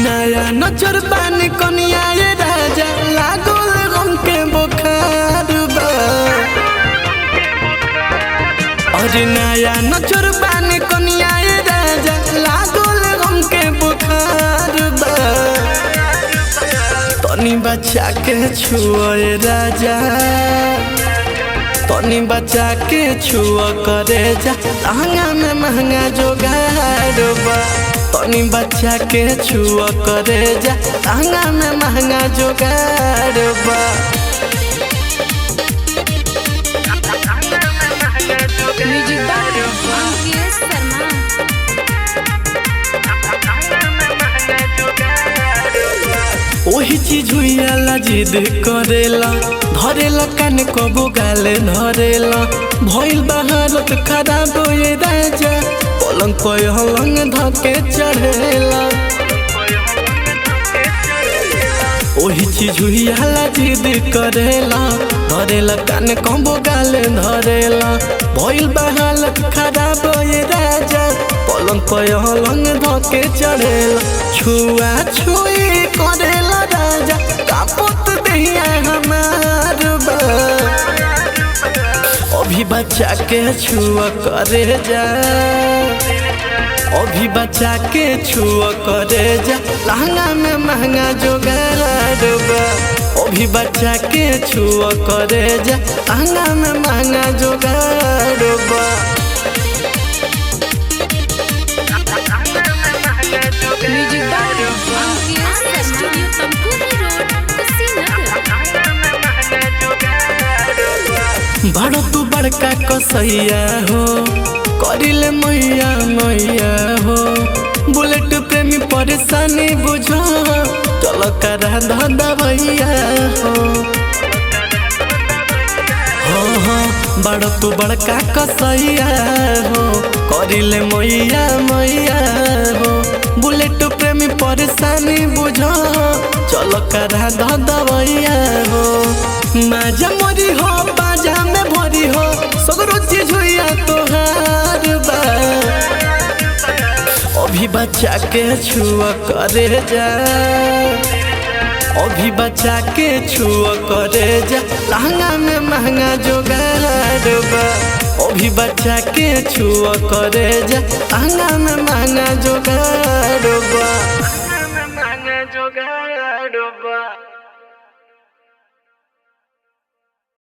नया नजर बानी कनिया ये राजा लागल गम के बुखार बा। अरे नया नजर बानी कनिया ये राजा लागल गम के बुखार बा। तनी बच्चा के छुओ ये राजा, तनी बच्चा के छुओ करे जा लहंगा में महंगा जोगाड़ बा। तनी बच्चा के छुओ करे जा लहंगा में महंगा जोगाड़ बा। ओही चीज हुईला जिद करेला धरेला कान कबो गाले धरेला भइल बहारत खराब ये राजा पलंग पे हलंग धके चढ़ेला। ओही चीज हुईला जिद करेला धरेला कान कबो गाले धरेला भइल बहारत खराब ये राजा पलंग पे हलंग धके चढ़ेला। छुआ छुई करेला राजा कापत दहिया हमार बा। अभी बच्चा के छुआ करे जा, अभी बच्चा के छुआ करे जा लहंगा में महंगा जोगाड़ बा। अभी बच्चा के छुआ करे जा लहंगा में महंगा जोगाड़ बा। बड़ो तू बड़का कसैया हो करिले मैया मैया हो बुलेट प्रेमी परेशानी बुझो चलो करा दबैया हो बड़ो तू बड़का कसैया हो करिले मैया मैया हो बुलेट प्रेमी परेशानी बुझो चलो करा दबैया हो। माजा मोरी हो बाजा में भरी हो सगरो चीज हुईया तोहार बा। अभी बच्चा के छुआ करे जा, अभी बच्चा के छुआ करे जा लहंगा में महंगा जोगाड़ बा। अभी बच्चा के छुआ करे जा लहंगा में महंगा जोगाड़ बा।